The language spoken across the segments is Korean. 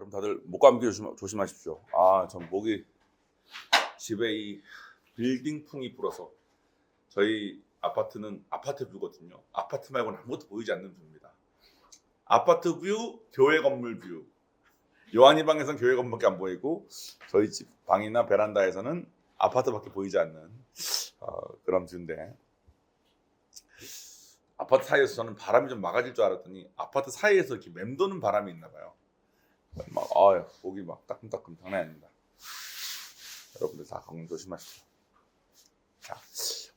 여러분 다들 목 감기 조심하십시오. 전 목이 집에 이 빌딩풍이 불어서 저희 아파트는 아파트 뷰거든요. 아파트 말고는 아무것도 보이지 않는 뷰입니다. 아파트 뷰, 교회 건물 뷰. 요한이 방에서는 교회 건물밖에 안 보이고 저희 집 방이나 베란다에서는 아파트밖에 보이지 않는 그런 뷰인데 아파트 사이에서 저는 바람이 좀 막아질 줄 알았더니 아파트 사이에서 이렇게 맴도는 바람이 있나 봐요. 막 목이 막 따끔따끔 장난 아닙니다. 여러분들 다 건강 조심하십시오. 자,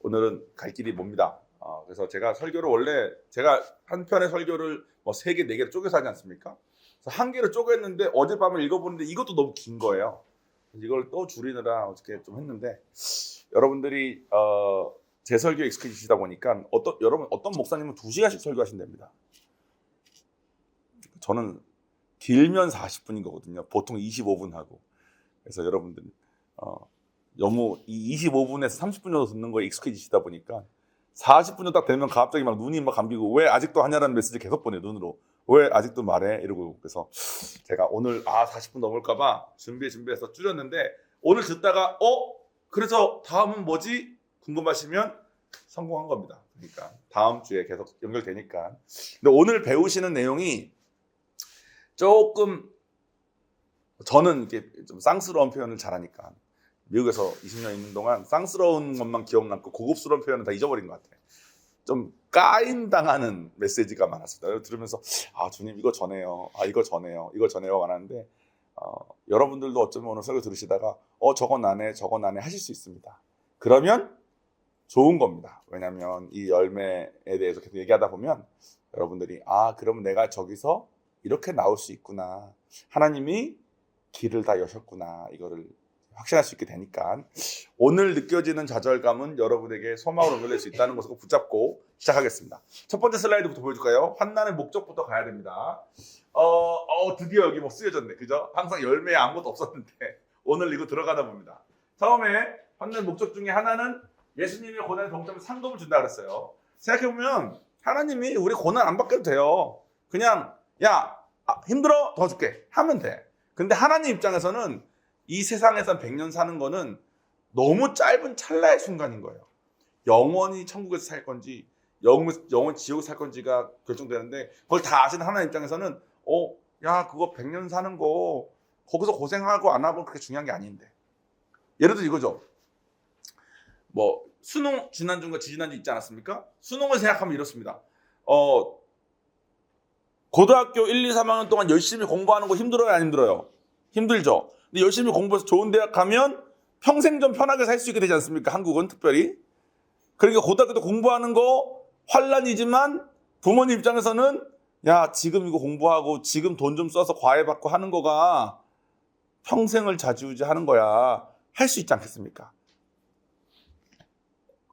오늘은 갈 길이 멉니다. 그래서 제가 설교를 원래 제가 한 편의 설교를 뭐 3개, 4개로 쪼개서 하지 않습니까? 그래서 한 개를 쪼갰는데 어젯밤에 읽어보는데 이것도 너무 긴 거예요. 이걸 또 줄이느라 어떻게 좀 했는데 여러분들이 제 설교에 익숙해지시다 보니까 여러분 어떤 목사님은 2시간씩 설교하신답니다. 저는 길면 40분인 거거든요. 보통 25분 하고. 그래서 여러분들 너무 이 25분에서 30분 정도 듣는 거에 익숙해지시다 보니까 40분 정도 딱 되면 갑자기 막 눈이 막 감기고 왜 아직도 하냐라는 메시지 계속 보내요. 눈으로. 왜 아직도 말해? 이러고. 그래서 제가 오늘 40분 넘을까 봐 준비해서 줄였는데 오늘 듣다가 그래서 다음은 뭐지? 궁금하시면 성공한 겁니다. 그러니까 다음 주에 계속 연결되니까. 근데 오늘 배우시는 내용이 조금 저는 이렇게 좀 쌍스러운 표현을 잘하니까 미국에서 20년 있는 동안 쌍스러운 것만 기억남고 고급스러운 표현은 다 잊어버린 것 같아요. 좀 까인당하는 메시지가 많았습니다. 들으면서 주님 이거 전해요. 이거 전해요 하는데 여러분들도 어쩌면 오늘 설교 들으시다가 저건 안 해 하실 수 있습니다. 그러면 좋은 겁니다. 왜냐하면 이 열매에 대해서 계속 얘기하다 보면 여러분들이 그러면 내가 저기서 이렇게 나올 수 있구나. 하나님이 길을 다 여셨구나. 이거를 확신할 수 있게 되니까 오늘 느껴지는 좌절감은 여러분에게 소망으로 연결될 수 있다는 것을 붙잡고 시작하겠습니다. 첫 번째 슬라이드부터 보여줄까요? 환난의 목적부터 가야 됩니다. 드디어 여기 뭐 쓰여졌네. 그죠? 항상 열매에 아무것도 없었는데 오늘 이거 들어가다 봅니다. 처음에 환난의 목적 중에 하나는 예수님의 고난에 동참해 상급을 준다 그랬어요. 생각해보면 하나님이 우리 고난 안 받게도 돼요. 그냥 힘들어? 더 줄게 하면 돼. 근데 하나님 입장에서는 이 세상에서 100년 사는 거는 너무 짧은 찰나의 순간인 거예요. 영원히 천국에서 살 건지 영원 지옥에서 살 건지가 결정되는데 그걸 다 아시는 하나님 입장에서는 그거 100년 사는 거 거기서 고생하고 안 하고 그렇게 중요한 게 아닌데. 예를 들어 이거죠. 뭐 수능 지난주인가 지지난주 있지 않았습니까? 수능을 생각하면 이렇습니다. 고등학교 1, 2, 3학년 동안 열심히 공부하는 거 힘들어요? 안 힘들어요? 힘들죠. 근데 열심히 공부해서 좋은 대학 가면 평생 좀 편하게 살 수 있게 되지 않습니까? 한국은 특별히. 그러니까 고등학교 때 공부하는 거 환란이지만 부모님 입장에서는 지금 이거 공부하고 지금 돈 좀 써서 과외 받고 하는 거가 평생을 좌지우지하는 거야. 할 수 있지 않겠습니까?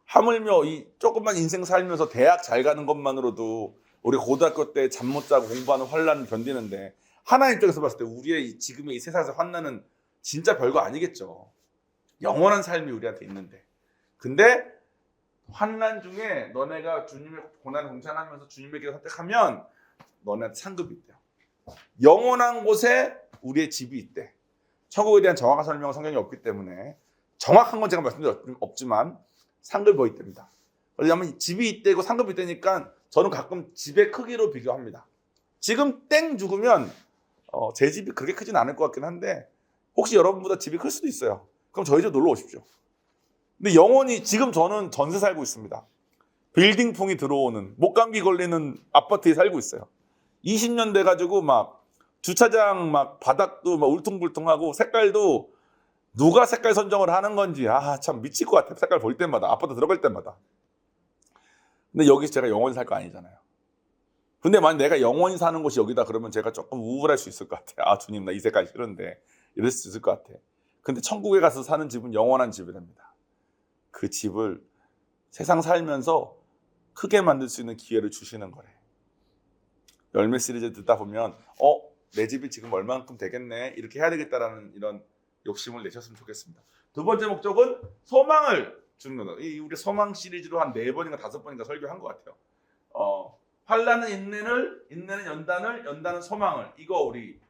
하물며 이 조금만 인생 살면서 대학 잘 가는 것만으로도 우리 고등학교 때 잠 못 자고 공부하는 환란을 견디는데 하나님 입장에서 봤을 때 우리의 지금의 이 세상에서 환난은 진짜 별거 아니겠죠. 영원한 삶이 우리한테 있는데. 근데 환난 중에 너네가 주님의 고난을 동참하면서 주님의 길을 선택하면 너네한테 상급이 있대요. 영원한 곳에 우리의 집이 있대. 천국에 대한 정확한 설명은 성경에 없기 때문에 정확한 건 제가 말씀드릴 없지만 상급이 뭐 있답니다. 왜냐하면 집이 있대고 상급이 있다니까 저는 가끔 집의 크기로 비교합니다. 지금 땡 죽으면 제 집이 그렇게 크진 않을 것 같긴 한데 혹시 여러분보다 집이 클 수도 있어요. 그럼 저희 집 놀러 오십시오. 근데 영원히 지금 저는 전세 살고 있습니다. 빌딩풍이 들어오는 목감기 걸리는 아파트에 살고 있어요. 20년 돼가지고 막 주차장 막 바닥도 막 울퉁불퉁하고 색깔도 누가 색깔 선정을 하는 건지 참 미칠 것 같아요. 색깔 볼 때마다 아파트 들어갈 때마다. 근데 여기서 제가 영원히 살 거 아니잖아요. 근데 만약 내가 영원히 사는 곳이 여기다 그러면 제가 조금 우울할 수 있을 것 같아요. 주님 나 이 색깔 싫은데 이럴 수 있을 것 같아. 근데 천국에 가서 사는 집은 영원한 집이랍니다. 그 집을 세상 살면서 크게 만들 수 있는 기회를 주시는 거래. 열매 시리즈 듣다 보면 내 집이 지금 얼만큼 되겠네 이렇게 해야 되겠다라는 이런 욕심을 내셨으면 좋겠습니다. 두 번째 목적은 소망을 주는 거다. 우리 소망 시리즈로 한 4번인가 5번인가 설교한 것 같아요. 환난은 인내는 연단을, 연단은 소망을. 이거 우리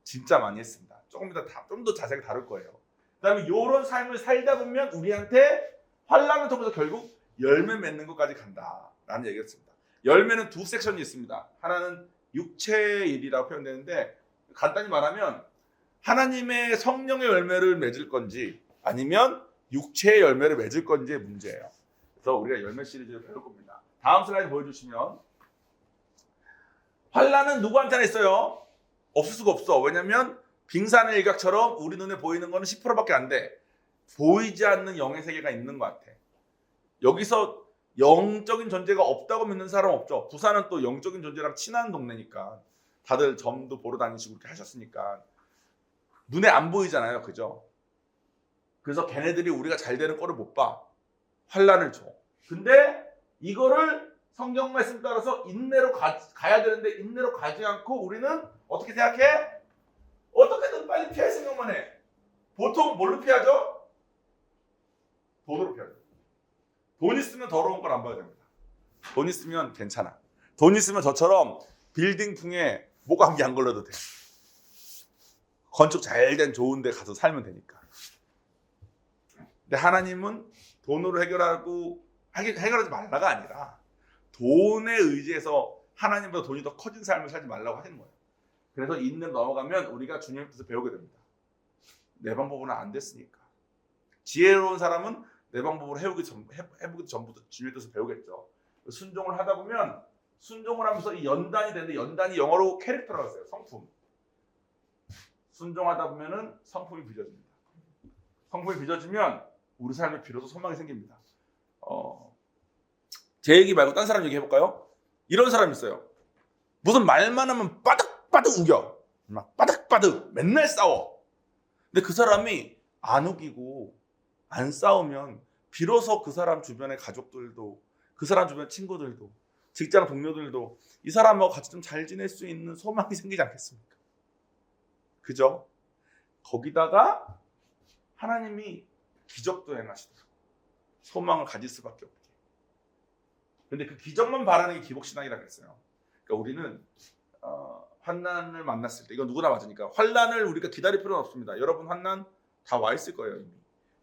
진짜 많이 했습니다. 좀 더 자세하게 다룰 거예요. 그다음에 이런 삶을 살다 보면 우리한테 환란을 통해서 결국 열매 맺는 것까지 간다라는 얘기였습니다. 열매는 두 섹션이 있습니다. 하나는 육체의 일이라고 표현되는데 간단히 말하면 하나님의 성령의 열매를 맺을 건지 아니면 육체의 열매를 맺을 건지의 문제예요. 그래서 우리가 열매 시리즈를 배울 겁니다. 다음 슬라이드 보여주시면 환란은 누구한테나 있어요? 없을 수가 없어. 왜냐하면 빙산의 일각처럼 우리 눈에 보이는 거는 10%밖에 안 돼. 보이지 않는 영의 세계가 있는 것 같아. 여기서 영적인 존재가 없다고 믿는 사람 없죠. 부산은 또 영적인 존재랑 친한 동네니까 다들 점도 보러 다니시고 이렇게 하셨으니까 눈에 안 보이잖아요. 그죠? 그래서 걔네들이 우리가 잘 되는 꼴을 못 봐. 환란을 줘. 근데 이거를 성경 말씀 따라서 인내로 가야 되는데 인내로 가지 않고 우리는 어떻게 생각해? 어떻게든 빨리 피할 생각만 해. 보통 뭘로 피하죠? 돈으로 피하죠. 돈 있으면 더러운 걸 안 봐야 됩니다. 돈 있으면 괜찮아. 돈 있으면 저처럼 빌딩풍에 목 감기 안 걸려도 돼. 건축 잘 된 좋은 데 가서 살면 되니까. 근데 하나님은 돈으로 해결하지 말라가 아니라 돈에 의지해서 하나님보다 돈이 더 커진 삶을 살지 말라고 하시는 거예요. 그래서 인내로 넘어가면 우리가 주님의 뜻을 배우게 됩니다. 내 방법으로는 안 됐으니까. 지혜로운 사람은 내 방법으로 해보기 전부터 주님의 뜻을 배우겠죠. 순종을 하다 보면 순종을 하면서 이 연단이 되는데 연단이 영어로 캐릭터라고 했어요. 성품. 순종하다 보면은 성품이 빚어집니다. 성품이 빚어지면 우리 삶에 비로소 소망이 생깁니다. 제 얘기 말고 딴 사람 얘기 해볼까요? 이런 사람 있어요. 무슨 말만 하면 빠득빠득 우겨. 막 빠득빠득 맨날 싸워. 근데 그 사람이 안 우기고 안 싸우면 비로소 그 사람 주변의 가족들도 그 사람 주변 친구들도 직장 동료들도 이 사람하고 같이 좀 잘 지낼 수 있는 소망이 생기지 않겠습니까? 그죠? 거기다가 하나님이 기적도 행하시더라고요. 소망을 가질 수밖에 없게. 근데 그 기적만 바라는 게 기복신앙이라고 했어요. 그러니까 우리는 환난을 만났을 때 이건 누구나 맞으니까 환난을 우리가 기다릴 필요는 없습니다. 여러분 환난 다 와 있을 거예요 이미.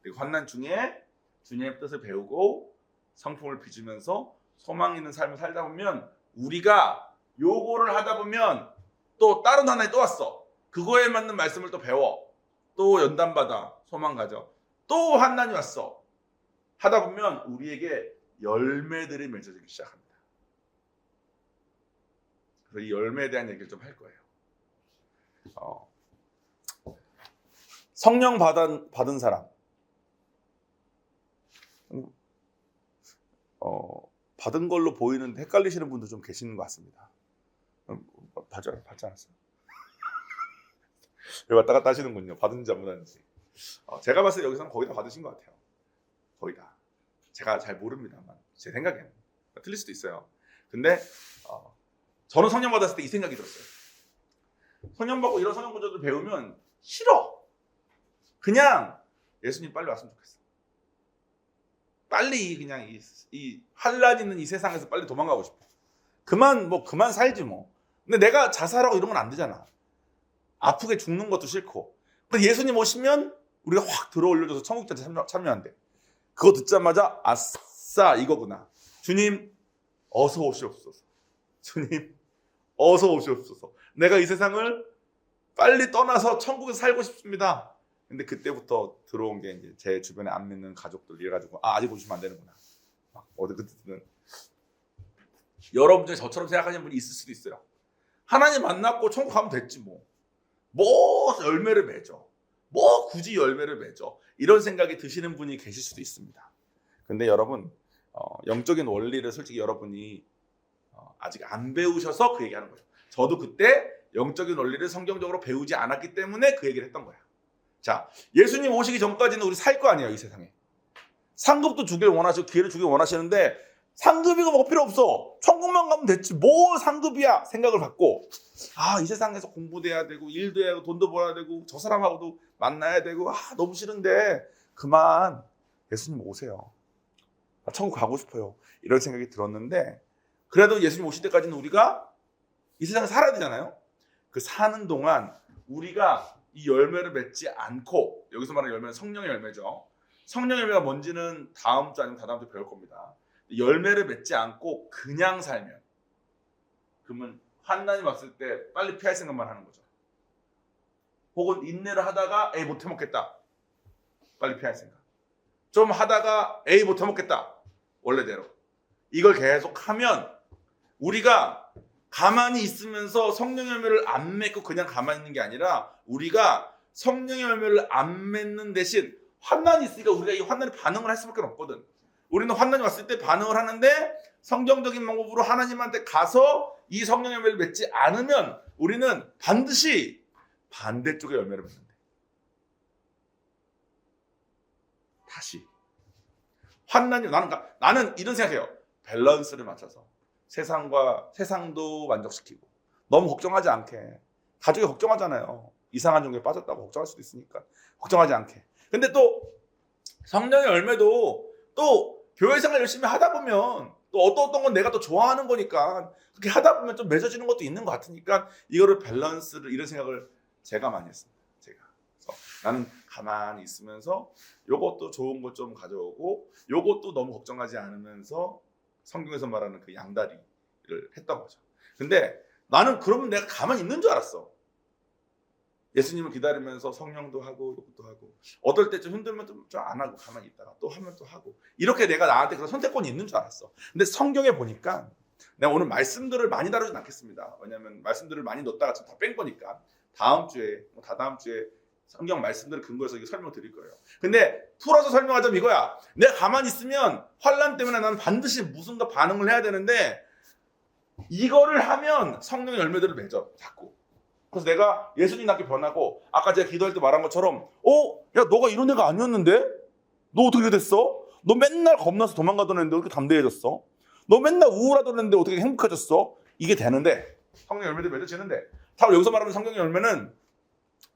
그리고 환난 중에 주님의 뜻을 배우고 성품을 빚으면서 소망 있는 삶을 살다 보면 우리가 요거를 하다 보면 또 다른 환난이 또 왔어. 그거에 맞는 말씀을 또 배워. 또 연단받아. 소망 가져. 또 환난이 왔어. 하다 보면 우리에게 열매들이 맺어지기 시작합니다. 그래서 이 열매에 대한 얘기를 좀 할 거예요. 성령 받은 사람. 받은 걸로 보이는데 헷갈리시는 분도 좀 계시는 것 같습니다. 받지 않았어요? 왜 왔다 갔다 하시는군요. 받은지 안 받은지. 제가 봤을 때 여기서는 거의 다 받으신 것 같아요. 거의 다. 제가 잘 모릅니다만 제 생각에는 틀릴 수도 있어요. 근데 저는 성령 받았을 때 이 생각이 들었어요. 성령 받고 이런 성령 구조들 배우면 싫어. 그냥 예수님 빨리 왔으면 좋겠어. 빨리 그냥 이 환란 있는 이 세상에서 빨리 도망가고 싶어. 그만 살지 뭐. 근데 내가 자살하고 이런 건 안 되잖아. 아프게 죽는 것도 싫고. 근데 예수님 오시면 우리가 확 들어올려줘서 천국잔치 참여한대. 그거 듣자마자 아싸 이거구나. 주님 어서 오시옵소서. 주님 어서 오시옵소서. 내가 이 세상을 빨리 떠나서 천국에서 살고 싶습니다. 근데 그때부터 들어온 게 이제 제 주변에 안 믿는 가족들 이래가지고 아직 오시면 안 되는구나. 막 어디 그때는 여러분 중에 저처럼 생각하시는 분이 있을 수도 있어요. 하나님 만났고 천국 가면 됐지 뭐 열매를 맺어. 굳이 열매를 맺어. 이런 생각이 드시는 분이 계실 수도 있습니다. 근데 여러분 영적인 원리를 솔직히 여러분이 아직 안 배우셔서 그 얘기하는 거예요. 저도 그때 영적인 원리를 성경적으로 배우지 않았기 때문에 그 얘기를 했던 거야. 자, 예수님 오시기 전까지는 우리 살 거 아니에요, 이 세상에. 상급도 주길 원하시고 기회를 주길 원하시는데 상급이고 뭐 필요 없어. 천국만 가면 됐지. 뭐 상급이야 생각을 갖고 이 세상에서 공부도 해야 되고 일도 해야 되고 돈도 벌어야 되고 저 사람하고도 만나야 되고 너무 싫은데 그만 예수님 오세요. 나 천국 가고 싶어요. 이런 생각이 들었는데 그래도 예수님 오실 때까지는 우리가 이 세상에 살아야 되잖아요. 그 사는 동안 우리가 이 열매를 맺지 않고, 여기서 말하는 열매는 성령의 열매죠. 성령의 열매가 뭔지는 다음 주 아니면 다다음 주 배울 겁니다. 열매를 맺지 않고 그냥 살면, 그러면 환난이 왔을 때 빨리 피할 생각만 하는 거죠. 혹은 인내를 하다가 에이 못 해먹겠다, 빨리 피할 생각. 좀 하다가 에이 못 해먹겠다, 원래대로. 이걸 계속 하면 우리가 가만히 있으면서 성령의 열매를 안 맺고 그냥 가만히 있는 게 아니라, 우리가 성령의 열매를 안 맺는 대신 환난이 있으니까 우리가 이 환난에 반응을 할 수밖에 없거든. 우리는 환난이 왔을 때 반응을 하는데, 성경적인 방법으로 하나님한테 가서 이 성령의 열매를 맺지 않으면 우리는 반드시 반대쪽의 열매를 맺는데, 다시 환난이, 나는 이런 생각해요. 밸런스를 맞춰서 세상도 만족시키고, 너무 걱정하지 않게. 가족이 걱정하잖아요. 이상한 종교에 빠졌다고 걱정할 수도 있으니까 걱정하지 않게. 근데 또 성령의 열매도 또 교회 생활 열심히 하다 보면 또 어떤 건 내가 또 좋아하는 거니까 그렇게 하다 보면 좀 맺어지는 것도 있는 것 같으니까, 이거를 밸런스를, 이런 생각을 제가 많이 했습니다. 그래서 나는 가만히 있으면서 요것도 좋은 것 좀 가져오고, 요것도 너무 걱정하지 않으면서 성경에서 말하는 그 양다리를 했던 거죠. 근데 나는 그러면 내가 가만히 있는 줄 알았어. 예수님을 기다리면서 성령도 하고 이것도 하고, 어떨 때 좀 힘들면 좀 안 하고 가만히 있다가 또 하면 또 하고, 이렇게 내가 나한테 그런 선택권이 있는 줄 알았어. 근데 성경에 보니까, 내가 오늘 말씀들을 많이 다루진 않겠습니다. 왜냐하면 말씀들을 많이 넣었다가 다 뺀 거니까 다음 주에, 다다음 주에 성경 말씀들을 근거해서 이거 설명드릴 거예요. 근데 풀어서 설명하자면 이거야. 내가 가만히 있으면 환난 때문에 나는 반드시 무슨가 반응을 해야 되는데, 이거를 하면 성령의 열매들을 맺어 자꾸. 그래서 내가 예수님답게 변하고, 아까 제가 기도할 때 말한 것처럼, 야 너가 이런 애가 아니었는데? 너 어떻게 됐어? 너 맨날 겁나서 도망가던 애인데 왜 이렇게 담대해졌어? 너 맨날 우울하던 애인데 어떻게 행복해졌어? 이게 되는데, 성령의 열매들이 맺어지는데, 다 여기서 말하는 성령의 열매는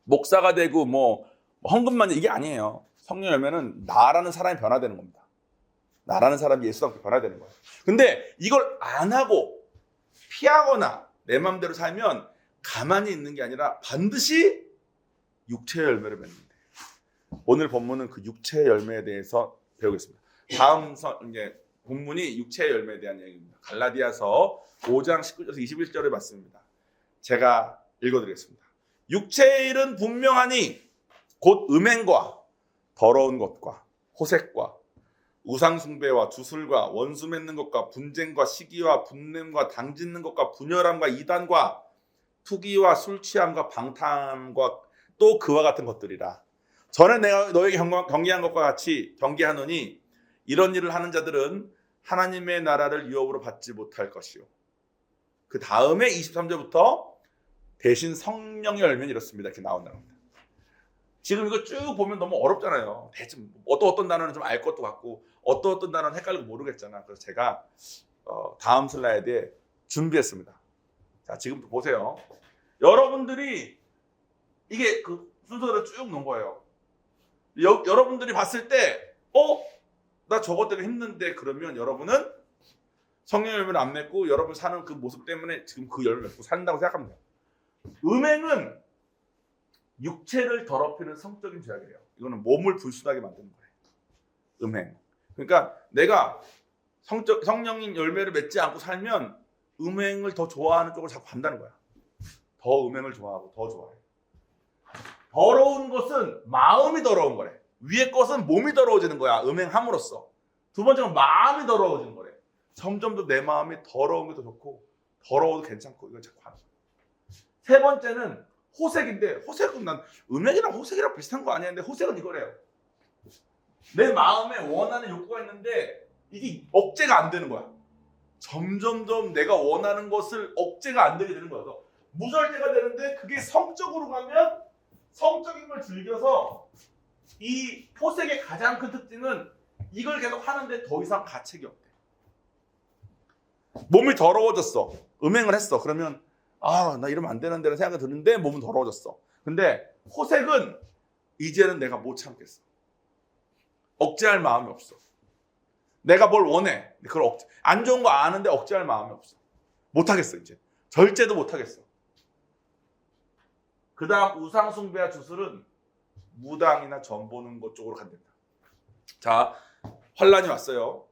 목사가 되고 뭐 헌금만, 이게 아니에요. 성령의 열매는 나라는 사람이 변화되는 겁니다. 나라는 사람이 예수답게 변화되는 거예요. 근데 이걸 안 하고 피하거나 내 마음대로 살면 가만히 있는 게 아니라 반드시 육체의 열매를 맺는데, 오늘 본문은 그 육체의 열매에 대해서 배우겠습니다. 다음 이제 본문이 육체의 열매에 대한 얘기입니다. 갈라디아서 5장 19절에서 21절의 말씀입니다. 제가 읽어드리겠습니다. 육체의 일은 분명하니 곧 음행과 더러운 것과 호색과 우상숭배와 주술과 원수 맺는 것과 분쟁과 시기와 분냄과 당짓는 것과 분열함과 이단과 투기와 술 취함과 방탕함과 또 그와 같은 것들이라. 전에 내가 너에게 경계한 것과 같이 경계하노니, 이런 일을 하는 자들은 하나님의 나라를 유업으로 받지 못할 것이요. 그 다음에 23절부터 대신 성령의 열매는 이렇습니다, 이렇게 나온다는 겁니다. 지금 이거 쭉 보면 너무 어렵잖아요. 대충 어떤 단어는 좀 알 것도 같고 어떤 단어는 헷갈리고 모르겠잖아. 그래서 제가 다음 슬라이드에 준비했습니다. 자, 지금부터 보세요. 여러분들이 이게 그 순서대로 쭉 놓은 거예요. 여러분들이 봤을 때 나 저것 때문에 힘든데, 그러면 여러분은 성령의 열매를 안 맺고 여러분 사는 그 모습 때문에 지금 그 열매를 맺고 산다고 생각하면 돼요. 음행은 육체를 더럽히는 성적인 죄악이에요. 이거는 몸을 불순하게 만드는 거예요. 음행. 그러니까 내가 성령인 열매를 맺지 않고 살면 음행을 더 좋아하는 쪽으로 자꾸 간다는 거야. 더 음행을 좋아하고 더 좋아해. 더러운 것은 마음이 더러운 거래. 위의 것은 몸이 더러워지는 거야, 음행함으로써. 두 번째는 마음이 더러워지는 거래. 점점 더 내 마음이 더러운 게 더 좋고, 더러워도 괜찮고, 이걸 자꾸 하는 거야. 세 번째는 호색인데, 호색은 난 음행이랑 호색이랑 비슷한 거 아니야? 근데 호색은 이거래요. 내 마음에 원하는 욕구가 있는데 이게 억제가 안 되는 거야. 점점점 내가 원하는 것을 억제가 안 되게 되는 거야. 무절제가 되는데, 그게 성적으로 가면 성적인 걸 즐겨서, 이 호색의 가장 큰 특징은 이걸 계속 하는데 더 이상 가책이 없대. 몸이 더러워졌어. 음행을 했어. 그러면 나 이러면 안 되는데 생각이 드는데 몸은 더러워졌어. 근데 호색은 이제는 내가 못 참겠어. 억제할 마음이 없어. 내가 뭘 원해. 그걸 안 좋은 거 아는데 억제할 마음이 없어. 못 하겠어, 이제. 절제도 못 하겠어. 그 다음 우상숭배와 주술은 무당이나 점 보는 것 쪽으로 간답니다. 자, 환란이 왔어요.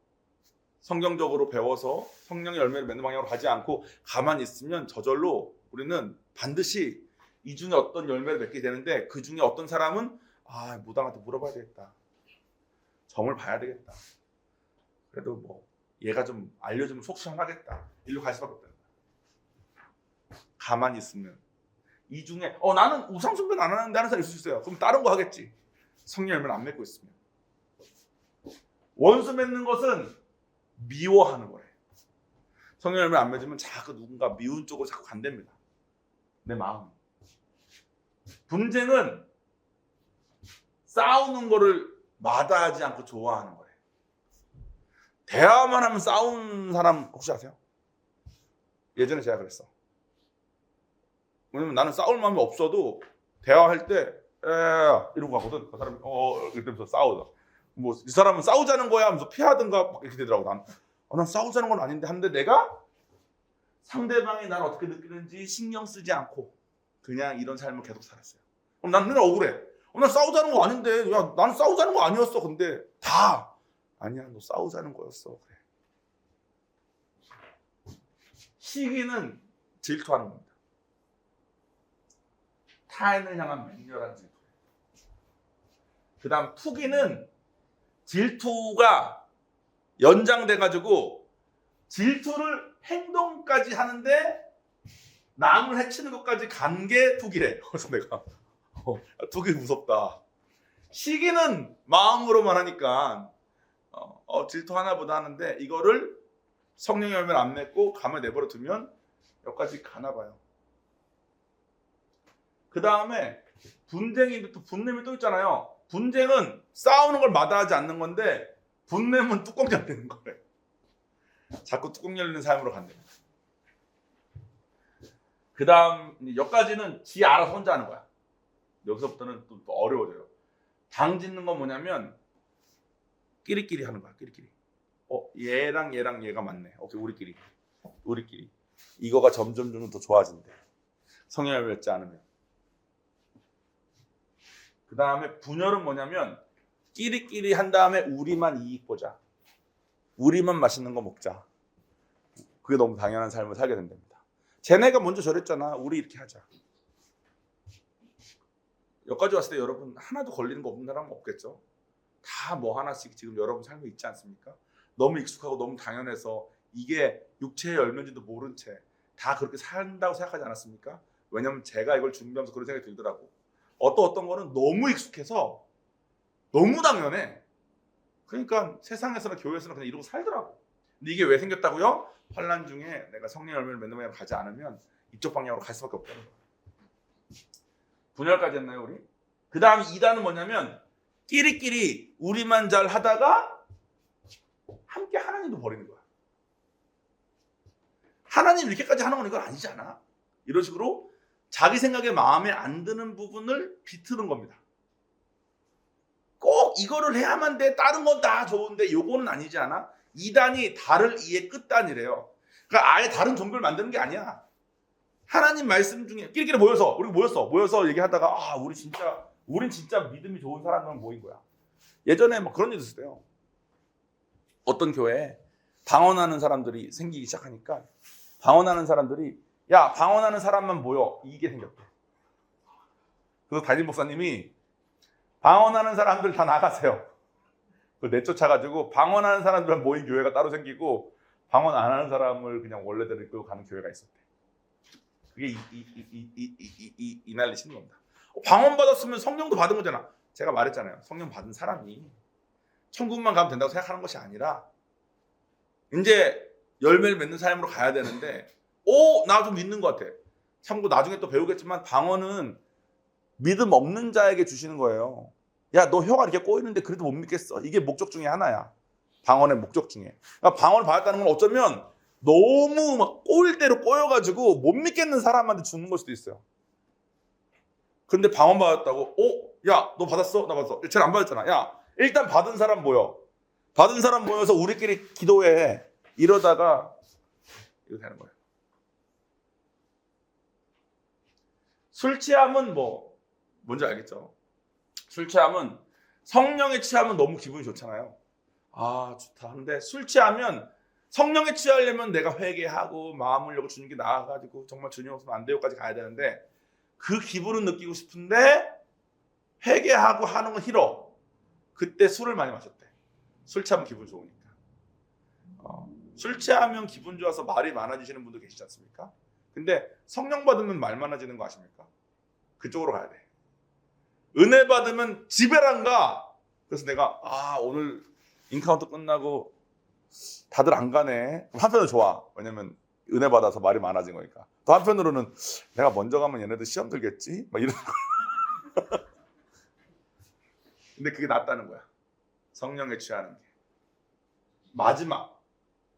성경적으로 배워서 성령의 열매를 맺는 방향으로 가지 않고 가만히 있으면 저절로 우리는 반드시 이 중에 어떤 열매를 맺게 되는데, 그 중에 어떤 사람은 무당한테 물어봐야 되겠다, 점을 봐야 되겠다, 그래도 뭐 얘가 좀 알려주면 속 시원하겠다, 일로 갈 수밖에 없다. 가만히 있으면 이 중에 나는 우상숭배는 안 하는데 하는 사람이 있을 수 있어요. 그럼 다른 거 하겠지. 성령 열매를 안 맺고 있으면. 원수 맺는 것은 미워하는 거예요. 성령 열매를 안 맺으면 자꾸 누군가 미운 쪽으로 자꾸 간답니다. 내 마음. 분쟁은 싸우는 거를 마다하지 않고 좋아하는 거예요. 대화만 하면 싸우는 사람 혹시 아세요? 예전에 제가 그랬어. 왜냐면 나는 싸울 마음이 없어도 대화할 때 이러고 가거든. 그 사람이 이러면서 싸우자. 뭐 이 사람은 싸우자는 거야 하면서 피하든가 막 이렇게 되더라고. 난 싸우자는 건 아닌데 하는데, 내가 상대방이 나를 어떻게 느끼는지 신경 쓰지 않고 그냥 이런 삶을 계속 살았어요. 그럼 난 맨날 억울해. 난 싸우자는 거 아닌데, 야, 나는 싸우자는 거 아니었어. 근데 다 아니야, 너 싸우자는 거였어. 그래. 시기는 질투하는 겁니다. 타인을 향한 맹렬한 질투. 그 다음 투기는 질투가 연장돼가지고 질투를 행동까지 하는데 남을 해치는 것까지 간 게 투기래. 그래서 내가 투기 무섭다. 시기는 마음으로만 하니까 질투 하나보다 하는데, 이거를 성령 열매를 안 맺고 가만히 내버려 두면 여기까지 가나 봐요. 그 다음에 분냄이 또 있잖아요. 분쟁은 싸우는 걸 마다하지 않는 건데, 분냄은 뚜껑 열리는 거래. 자꾸 뚜껑 열리는 삶으로 간답니다. 그 다음 여기까지는 지 알아서 혼자 하는 거야. 여기서부터는 또 어려워져요. 당 짓는 건 뭐냐면 끼리끼리 하는 거야. 끼리끼리. 얘랑 얘가 맞네. 오케이, 우리끼리. 이거가 점점 더 좋아진대. 성령을 맺지 않으면. 그 다음에 분열은 뭐냐면 끼리끼리 한 다음에 우리만 이익 보자. 우리만 맛있는 거 먹자. 그게 너무 당연한 삶을 살게 된답니다. 쟤네가 먼저 저랬잖아. 우리 이렇게 하자. 여기까지 왔을 때 여러분 하나도 걸리는 거 없는 사람은 없겠죠? 다 뭐 하나씩 지금 여러분 삶에 있지 않습니까? 너무 익숙하고 너무 당연해서 이게 육체의 열매인지도 모른 채 다 그렇게 산다고 생각하지 않았습니까? 왜냐면 제가 이걸 준비하면서 그런 생각이 들더라고. 어떤 거는 너무 익숙해서 너무 당연해. 그러니까 세상에서나 교회에서나 그냥 이러고 살더라고. 근데 이게 왜 생겼다고요? 환난 중에 내가 성령 열매를 맺는 방향으로 가지 않으면 이쪽 방향으로 갈 수밖에 없다는 거야. 분열까지 했나요, 우리? 그 다음 2단은 뭐냐면 끼리끼리 우리만 잘 하다가 함께 하나님도 버리는 거야. 하나님 이렇게까지 하는 건 이건 아니잖아. 이런 식으로 자기 생각에 마음에 안 드는 부분을 비트는 겁니다. 꼭 이거를 해야만 돼. 다른 건 다 좋은데 요거는 아니지 않아? 2단이 달을 이의 끝단이래요. 그러니까 아예 다른 종교를 만드는 게 아니야. 하나님 말씀 중에 끼리끼리 모여서 얘기하다가 우린 진짜 믿음이 좋은 사람들만 모인 거야. 예전에 뭐 그런 일도 있었대요. 어떤 교회에 방언하는 사람들이 생기기 시작하니까 방언하는 사람들이 방언하는 사람만 모여, 이게 생겼대. 그래서 담임 목사님이 방언하는 사람들 다 나가세요. 그걸 내쫓아가지고 방언하는 사람들만 모인 교회가 따로 생기고 방언 안 하는 사람을 그냥 원래대로 이끌고 가는 교회가 있었대. 그게 이 난리 치는 겁니다. 방언 받았으면 성령도 받은 거잖아. 제가 말했잖아요. 성령 받은 사람이 천국만 가면 된다고 생각하는 것이 아니라 이제 열매를 맺는 삶으로 가야 되는데 나 좀 믿는 것 같아. 참고 나중에 또 배우겠지만 방언은 믿음 없는 자에게 주시는 거예요. 야, 너 혀가 이렇게 꼬이는데 그래도 못 믿겠어. 이게 목적 중에 하나야. 방언의 목적 중에. 그러니까 방언을 받았다는 건 어쩌면 너무 막 꼬일 대로 꼬여가지고 못 믿겠는 사람한테 주는 걸 수도 있어요. 근데 방언 받았다고 야, 너 받았어? 나 받았어. 쟤는 안 받았잖아. 야, 일단 받은 사람 모여. 받은 사람 모여서 우리끼리 기도해. 이러다가 이렇게 되는 거예요. 술 취함은 뭔지 알겠죠? 술 취함은 성령에 취하면 너무 기분이 좋잖아요. 아 좋다. 근데 술 취하면 성령에 취하려면 내가 회개하고 마음 흘려고 주님께 나아가지고 정말 주님 없으면 안 돼요까지 가야 되는데 그 기분은 느끼고 싶은데 회개하고 하는 건 싫어. 그때 술을 많이 마셨대. 술 취하면 기분 좋으니까. 술 취하면 기분 좋아서 말이 많아지시는 분도 계시지 않습니까? 근데 성령 받으면 말 많아지는 거 아십니까? 그쪽으로 가야 돼. 은혜 받으면 집에 안 가. 그래서 내가 오늘 인카운트 끝나고 다들 안 가네. 한편으로 좋아. 왜냐면 은혜 받아서 말이 많아진 거니까. 또 한편으로는 내가 먼저 가면 얘네들 시험 들겠지? 막 이런 거. 근데 그게 낫다는 거야. 성령에 취하는 게. 마지막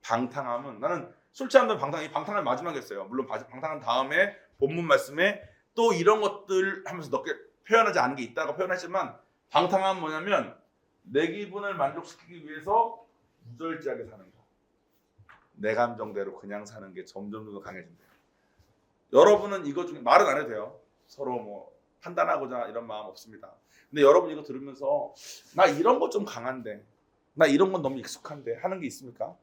방탕함은 나는 술 취한다면 방탕함이 마지막이었어요. 물론 방탕한 다음에 본문 말씀에 또 이런 것들 하면서 몇 개 표현하지 않은 게 있다고 표현하지만 방탕함은 뭐냐면 내 기분을 만족시키기 위해서 무절제하게 사는 거. 내 감정대로 그냥 사는 게 점점 더 강해진대요. 여러분은 이거 중에 말은 안 해도 돼요. 서로 판단하고자 이런 마음 없습니다. 근데 여러분 이거 들으면서 나 이런 거 좀 강한데 나 이런 건 너무 익숙한데 하는 게 있습니까?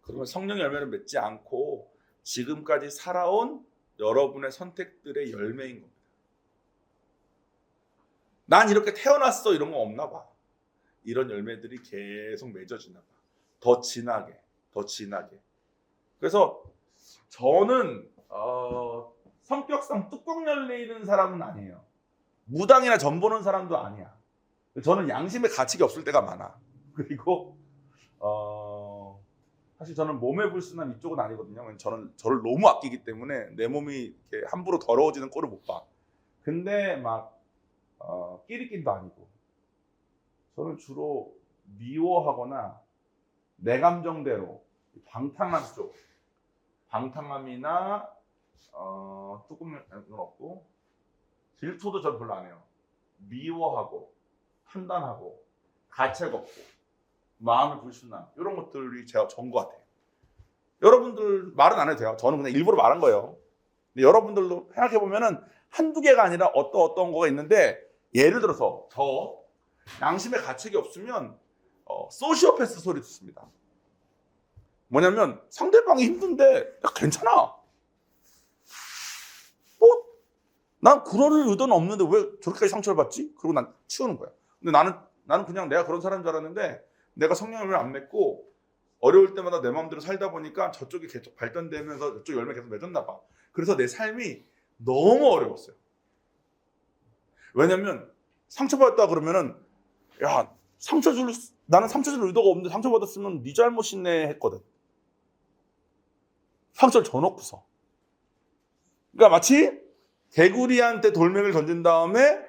그러면 성령 열매를 맺지 않고 지금까지 살아온 여러분의 선택들의 열매인 겁니다. 난 이렇게 태어났어 이런 거 없나 봐. 이런 열매들이 계속 맺어지나 봐. 더 진하게. 그래서 저는 성격상 뚜껑 열리는 사람은 아니에요. 무당이나 점 보는 사람도 아니야. 저는 양심의 가책이 없을 때가 많아. 그리고 사실 저는 몸에 불순한 이쪽은 아니거든요. 저는 저를 너무 아끼기 때문에 내 몸이 이렇게 함부로 더러워지는 꼴을 못 봐. 근데 끼리끼리도 아니고 저는 주로 미워하거나 내 감정대로 방탕한 쪽, 방탕함이나 조금 없고 질투도 전 별로 안 해요. 미워하고 판단하고 가책 없고 마음의 불순함 이런 것들이 제가 전 것 같아요. 여러분들 말은 안 해도 돼요. 저는 그냥 일부러 말한 거예요. 근데 여러분들도 생각해 보면은 한두 개가 아니라 어떤 거가 있는데 예를 들어서 저 양심의 가책이 없으면 소시오패스 소리 듣습니다. 뭐냐면 상대방이 힘든데 야, 괜찮아. 난 그럴 의도는 없는데 왜 저렇게까지 상처를 받지? 그리고 난 치우는 거야. 근데 나는 그냥 내가 그런 사람인 줄 알았는데 내가 성령을 안 맺고 어려울 때마다 내 마음대로 살다 보니까 저쪽이 계속 발전되면서 저쪽 열매 계속 맺었나 봐. 그래서 내 삶이 너무 어려웠어요. 왜냐면 상처받았다 그러면은 야 나는 상처 줄 의도가 없는데 상처받았으면 네 잘못이네 했거든. 상처를 줘놓고서. 그러니까 마치 개구리한테 돌멩이를 던진 다음에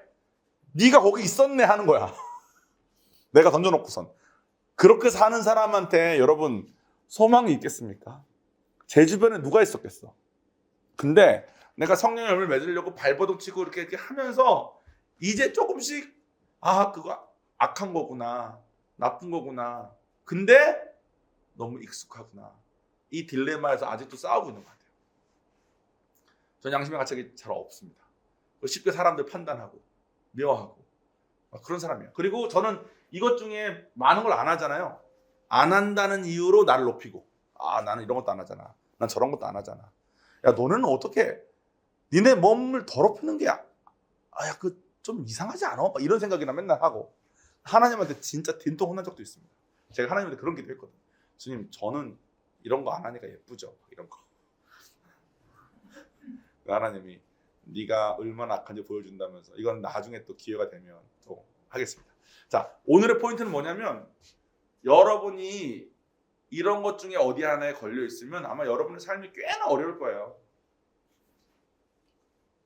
네가 거기 있었네 하는 거야. 내가 던져놓고선. 그렇게 사는 사람한테 여러분 소망이 있겠습니까? 제 주변에 누가 있었겠어. 근데 내가 성령 열매를 맺으려고 발버둥 치고 이렇게 하면서 이제 조금씩 그거 악한 거구나. 나쁜 거구나. 근데 너무 익숙하구나. 이 딜레마에서 아직도 싸우고 있는 것 같아요. 전 양심의 가책이 잘 없습니다. 쉽게 사람들 판단하고 미워하고 그런 사람이에요. 그리고 저는 이것 중에 많은 걸 안 하잖아요. 안 한다는 이유로 나를 높이고 나는 이런 것도 안 하잖아. 난 저런 것도 안 하잖아. 야 너는 어떻게 니네 몸을 더럽히는 게 좀 이상하지 않아? 이런 생각이나 맨날 하고 하나님한테 진짜 딘통 혼난 적도 있습니다. 제가 하나님한테 그런 기도 했거든요. 주님 저는 이런 거 안 하니까 예쁘죠. 이런 거. 하나님이 네가 얼마나 악한지 보여준다면서 이건 나중에 또 기회가 되면 또 하겠습니다. 자, 오늘의 포인트는 뭐냐면 여러분이 이런 것 중에 어디 하나에 걸려 있으면 아마 여러분의 삶이 꽤나 어려울 거예요.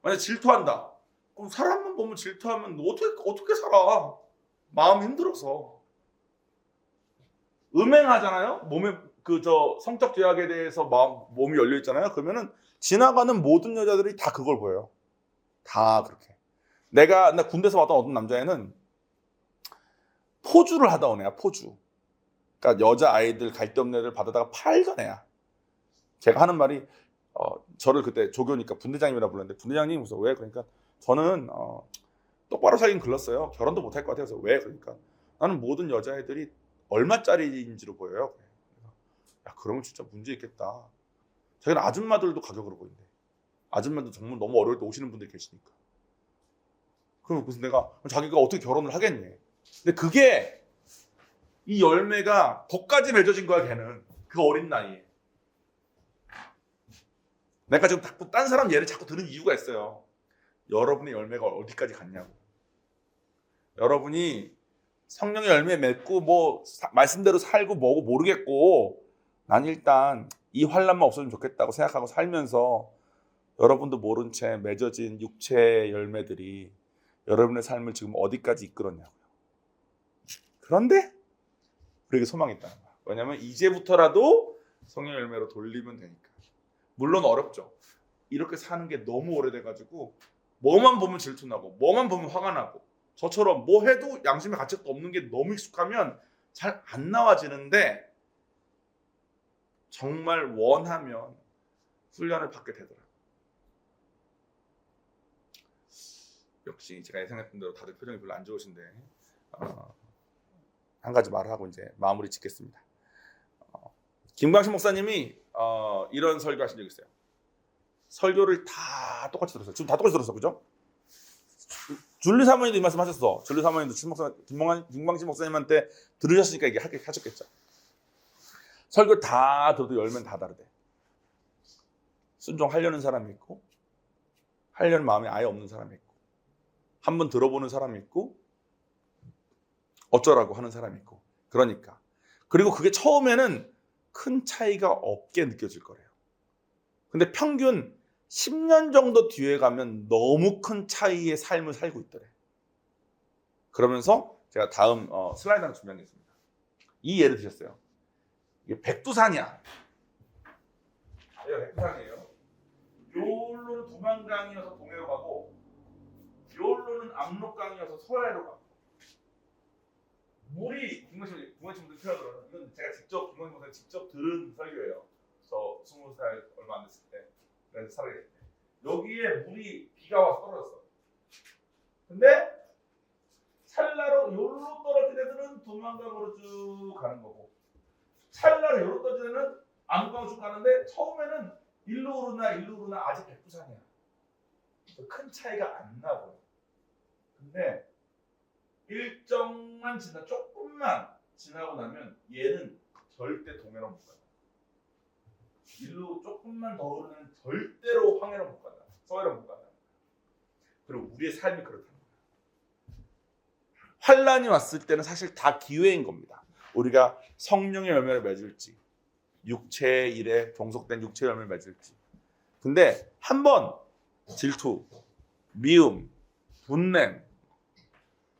만약 질투한다. 그럼 사람만 보면 질투하면 어떻게 살아? 마음 힘들어서. 음행하잖아요. 몸에 성적 죄악에 대해서 몸이 열려 있잖아요. 그러면은 지나가는 모든 여자들이 다 그걸 보여요. 다 그렇게. 나 군대에서 봤던 어떤 남자애는 포주를 하다 온 애야. 포주. 그러니까 여자 아이들 갈데 없는 애들 받아다가 팔던 애야. 제가 하는 말이 저를 그때 조교니까 분대장님이라 불렀는데 분대장님 무슨 왜 그러니까 저는 똑바로 살긴 글렀어요. 결혼도 못할 것 같아요. 그래서 왜 그러니까 나는 모든 여자애들이 얼마짜리인지로 보여요. 야 그러면 진짜 문제 있겠다. 자기는 아줌마들도 가격으로 보인대. 아줌마도 정말 너무 어려울 때 오시는 분들이 계시니까. 그럼 무슨 내가 자기가 어떻게 결혼을 하겠니? 근데 그게 이 열매가 덕까지 맺어진 거야 걔는. 그 어린 나이에. 내가 지금 자꾸 딴 사람 예를 자꾸 들은 이유가 있어요. 여러분의 열매가 어디까지 갔냐고. 여러분이 성령의 열매 맺고 뭐 말씀대로 살고 뭐고 모르겠고 난 일단 이 환난만 없어지면 좋겠다고 생각하고 살면서 여러분도 모른 채 맺어진 육체의 열매들이 여러분의 삶을 지금 어디까지 이끌었냐고요. 그런데 우리에게 소망이 있다는 거야. 왜냐하면 이제부터라도 성령 열매로 돌리면 되니까. 물론 어렵죠. 이렇게 사는 게 너무 오래돼가지고 뭐만 보면 질투나고 뭐만 보면 화가 나고 저처럼 뭐 해도 양심의 가책도 없는 게 너무 익숙하면 잘 안 나와지는데 정말 원하면 훈련을 받게 되더라고요. 역시 제가 예상했던 대로 다들 표정이 별로 안 좋으신데 한 가지 말을 하고 이제 마무리 짓겠습니다. 김광식 목사님이 이런 설교 하신 적 있어요. 설교를 다 똑같이 들었어요. 지금 다 똑같이 들었어, 그죠? 줄리 사모님도 이 말씀 하셨어. 줄리 사모님도 김광식 목사님한테 들으셨으니까 이게 하셨겠죠. 설교 다 들어도 열면 다 다르대. 순종하려는 사람이 있고 하려는 마음이 아예 없는 사람이 있고 한번 들어보는 사람이 있고 어쩌라고 하는 사람이 있고 그러니까 그리고 그게 처음에는 큰 차이가 없게 느껴질 거래요. 근데 평균 10년 정도 뒤에 가면 너무 큰 차이의 삶을 살고 있더래. 그러면서 제가 다음 슬라이드 하나 준비한 게 있습니다. 이 예를 드셨어요. 이게 백두산이야. 여기가 백두산이에요. 요로는 두만강이어서 동해로 가고 요로는 압록강이어서 서해로 가고 물이 김광식 분들 표현으로는 이건 제가 직접 김광식 목사님 직접 들은 설교예요. 저 20살 얼마 안 됐을 때 그래서 살아있을 때 여기에 물이 비가 와서 떨어졌어. 근데 찰나로 요로 떨어진 애들은 두만강으로 쭉 가는 거고 찰나로 요로 떨어진 애는 압록강으로 쭉 가는데 처음에는 일로 오르나 아직 백두산이야. 큰 차이가 안 나고 근데 일정만 조금만 지나고 나면 얘는 절대 동해로 못 간다. 일로 조금만 더 오르면 절대로 황해로 못 간다. 서해로 못 간다. 그리고 우리의 삶이 그렇다는 거야. 환란이 왔을 때는 사실 다 기회인 겁니다. 우리가 성령의 열매를 맺을지 육체의 일에 종속된 육체의 열매를 맺을지. 근데 한번 질투, 미움, 분냄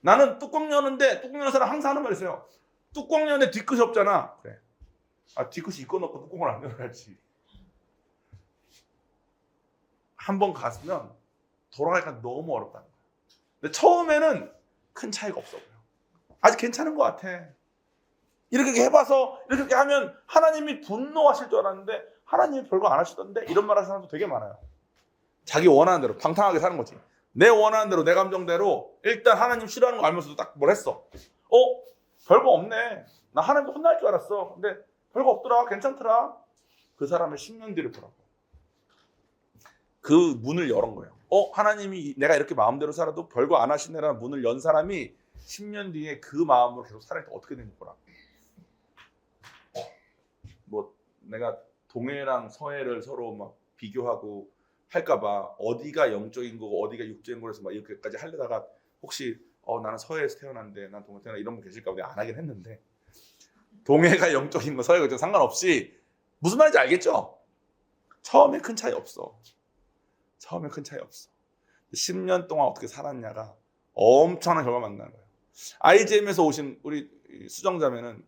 나는 뚜껑 여는데 뚜껑 여는 사람 항상 하는 말 있어요. 뚜껑 여는데 뒤끝이 없잖아. 그래. 뒤끝이 있고 넣고 뚜껑을 안 열어야지. 한번 갔으면 돌아가기가 너무 어렵다는 거야. 근데 처음에는 큰 차이가 없어 보여. 아직 괜찮은 것 같아. 이렇게 해봐서 이렇게 하면 하나님이 분노하실 줄 알았는데 하나님이 별거 안 하시던데 이런 말 하는 사람도 되게 많아요. 자기 원하는 대로 방탕하게 사는 거지. 내 원하는 대로 내 감정대로 일단 하나님 싫어하는 거 알면서도 딱 뭘 했어. 별거 없네. 나 하나님 혼날 줄 알았어. 근데 별거 없더라. 괜찮더라. 그 사람의 10년 뒤를 보라고. 그 문을 열은 거예요. 하나님이 내가 이렇게 마음대로 살아도 별거 안 하시네라는 문을 연 사람이 10년 뒤에 그 마음으로 계속 살아있다 어떻게 되는지 보라고. 뭐 내가 동해랑 서해를 서로 막 비교하고 할까봐 어디가 영적인 거고 어디가 육적인 거라서 막 이렇게까지 하려다가 혹시 나는 서해에서 태어났는데 난 동해 태어나 이런 분 계실까 봐 내가 안 하긴 했는데 동해가 영적인 거 서해가 상관없이 무슨 말인지 알겠죠? 처음에 큰 차이 없어. 처음에 큰 차이 없어. 10년 동안 어떻게 살았냐가 엄청난 결과 만나는 거예요. IGM에서 오신 우리 수정자매는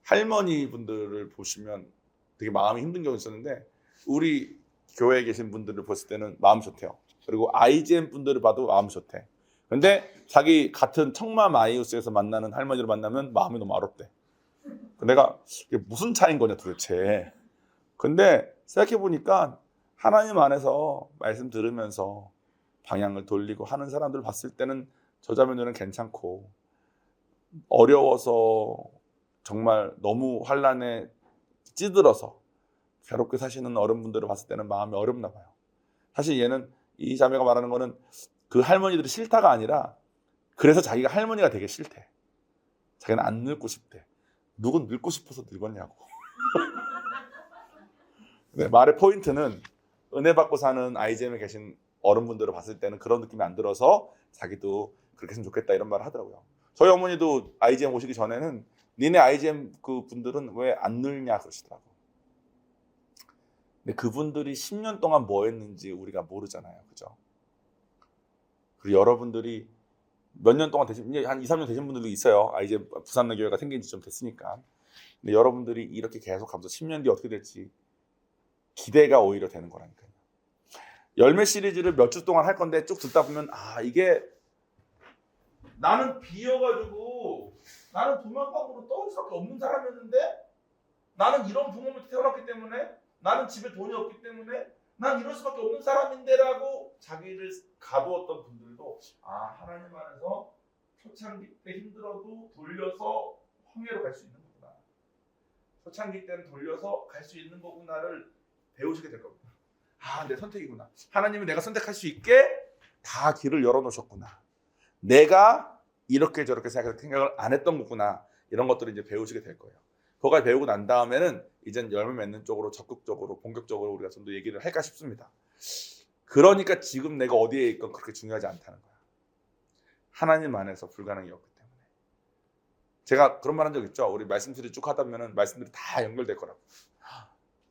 할머니 분들을 보시면 되게 마음이 힘든 경우 있었는데 우리 교회에 계신 분들을 봤을 때는 마음이 좋대요. 그리고 IGM 분들을 봐도 마음이 좋대. 근데 자기 같은 청마 마이우스에서 만나는 할머니를 만나면 마음이 너무 어렵대. 내가 이게 무슨 차이인 거냐 도대체. 근데 생각해 보니까 하나님 안에서 말씀 들으면서 방향을 돌리고 하는 사람들 봤을 때는 저자매들은 괜찮고, 어려워서 정말 너무 환난에 찌들어서 괴롭게 사시는 어른분들을 봤을 때는 마음이 어렵나 봐요. 사실 얘는, 이 자매가 말하는 거는 그 할머니들이 싫다가 아니라 그래서 자기가 할머니가 되게 싫대. 자기는 안 늙고 싶대. 누군 늙고 싶어서 늙었냐고. 네, 말의 포인트는 은혜 받고 사는 IGM에 계신 어른분들을 봤을 때는 그런 느낌이 안 들어서 자기도 그렇게 했으면 좋겠다 이런 말을 하더라고요. 저희 어머니도 IGM 오시기 전에는 니네 IGM 그 분들은 왜 안 늙냐 그러시더라고. 근데 그분들이 10년 동안 뭐 했는지 우리가 모르잖아요. 그죠? 그리고 여러분들이 몇 년 동안 되신, 한 2, 3년 되신 분들도 있어요. IGM 부산내 교회가 생긴 지 좀 됐으니까. 근데 여러분들이 이렇게 계속 가면서 10년 뒤에 어떻게 될지 기대가 오히려 되는 거라니까요. 열매 시리즈를 몇 주 동안 할 건데 쭉 듣다 보면, 아, 이게 나는 비어가지고 나는 도망방으로 떨어질 수밖에 없는 사람이었는데, 나는 이런 부모 밑에 태어났기 때문에, 나는 집에 돈이 없기 때문에 난 이럴 수밖에 없는 사람인데라고 자기를 가두었던 분들도, 아, 하나님 안에서 초창기 때 힘들어도 돌려서 황해로 갈 수 있는 거구나, 초창기 때는 돌려서 갈 수 있는 거구나를 배우시게 될 겁니다. 아, 내 선택이구나. 하나님이 내가 선택할 수 있게 다 길을 열어놓으셨구나. 내가 이렇게 저렇게 생각을 안 했던 거구나. 이런 것들을 이제 배우시게 될 거예요. 그거까지 배우고 난 다음에는 이젠 열매 맺는 쪽으로 적극적으로 본격적으로 우리가 좀 더 얘기를 할까 싶습니다. 그러니까 지금 내가 어디에 있건 그렇게 중요하지 않다는 거야. 하나님 안에서 불가능이 없기 때문에. 제가 그런 말 한 적 있죠. 우리 말씀들이 쭉 하다 보면 말씀들이 다 연결될 거라고.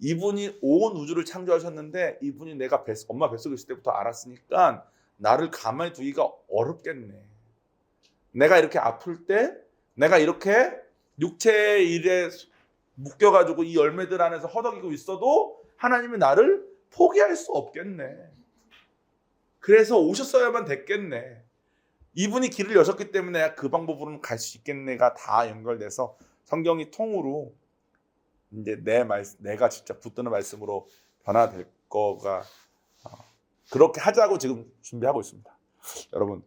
이분이 온 우주를 창조하셨는데 이분이 내가 엄마 뱃속에 있을 때부터 알았으니까 나를 가만히 두기가 어렵겠네. 내가 이렇게 아플 때, 내가 이렇게 육체의 일에 묶여가지고 이 열매들 안에서 허덕이고 있어도 하나님이 나를 포기할 수 없겠네. 그래서 오셨어야만 됐겠네. 이분이 길을 여셨기 때문에 그 방법으로는 갈 수 있겠네가 다 연결돼서 성경이 통으로 이제 내가 진짜 붙드는 말씀으로 변화될 거가, 그렇게 하자고 지금 준비하고 있습니다. 여러분,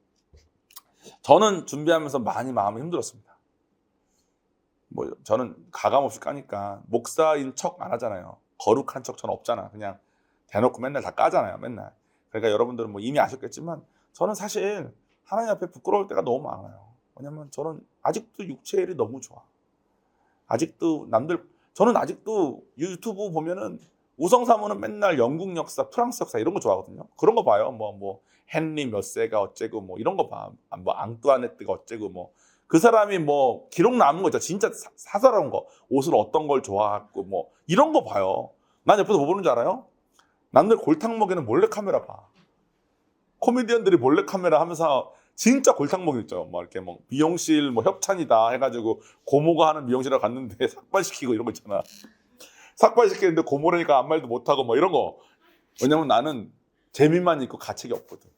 저는 준비하면서 많이 마음이 힘들었습니다. 뭐 저는 가감없이 까니까 목사인 척 안 하잖아요. 거룩한 척 저는 없잖아. 그냥 대놓고 맨날 다 까잖아요. 맨날. 그러니까 여러분들은 뭐 이미 아셨겠지만 저는 사실 하나님 앞에 부끄러울 때가 너무 많아요. 왜냐면 저는 아직도 육체의 일이 너무 좋아. 아직도 저는 아직도 유튜브 보면은 우성사모는 맨날 영국 역사, 프랑스 역사 이런 거 좋아하거든요. 그런 거 봐요. 뭐 헨리 몇 세가 어째고 뭐 이런 거 봐. 뭐 앙뚜아네트가 어째고 뭐 그 사람이 뭐 기록 남은 거 있죠. 진짜 사사로운 거. 옷을 어떤 걸 좋아하고 뭐 이런 거 봐요. 난 옆에서 뭐 보는 줄 알아요? 남들 골탕 먹이는 몰래카메라 봐. 코미디언들이 몰래카메라 하면서 진짜 골탕 먹이 있죠. 뭐 이렇게 뭐 미용실 뭐 협찬이다 해가지고 고모가 하는 미용실에 갔는데 삭발시키고 이런 거 있잖아. 삭발시키는데 고모라니까 아무 말도 못하고 뭐 이런 거. 왜냐면 나는 재미만 있고 가책이 없거든.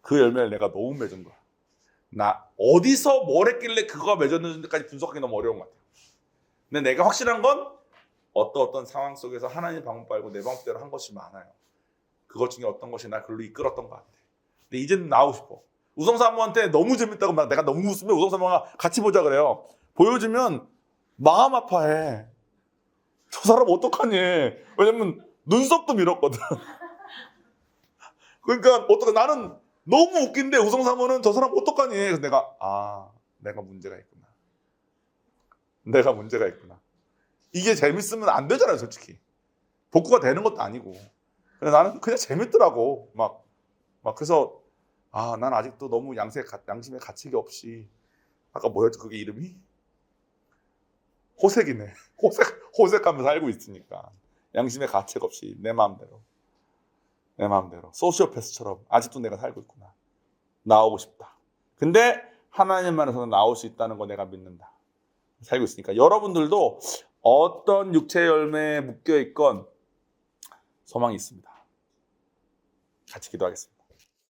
그 열매를 내가 너무 맺은 거야. 나 어디서 뭘 했길래 그거가 맺었는지까지 분석하기 너무 어려운 것 같아요. 근데 내가 확실한 건 어떤 상황 속에서 하나님 방법 말고 내 방법대로 한 것이 많아요. 그것 중에 어떤 것이 날 글로 이끌었던 것 같아. 근데 이제는 나오고 싶어. 우성사모한테 너무 재밌다고 막 내가 너무 웃으면 우성사모가 같이 보자 그래요. 보여주면 마음 아파해. 저 사람 어떡하니? 왜냐면 눈썹도 밀었거든. 그러니까 나는 너무 웃긴데 우성사모는 저 사람 어떡하니? 그래서 내가 문제가 있구나. 내가 문제가 있구나. 이게 재밌으면 안 되잖아요, 솔직히. 복구가 되는 것도 아니고. 근데 나는 그냥 재밌더라고. 막 그래서 난 아직도 너무 양심의 가책이 없이, 아까 뭐였죠? 그게 이름이? 호색이네. 호색하면서 살고 있으니까. 양심의 가책 없이 내 마음대로 소시오패스처럼 아직도 내가 살고 있구나. 나오고 싶다. 근데 하나님 안에서는 나올 수 있다는 거 내가 믿는다. 살고 있으니까 여러분들도 어떤 육체의 열매에 묶여 있건 소망이 있습니다. 같이 기도하겠습니다.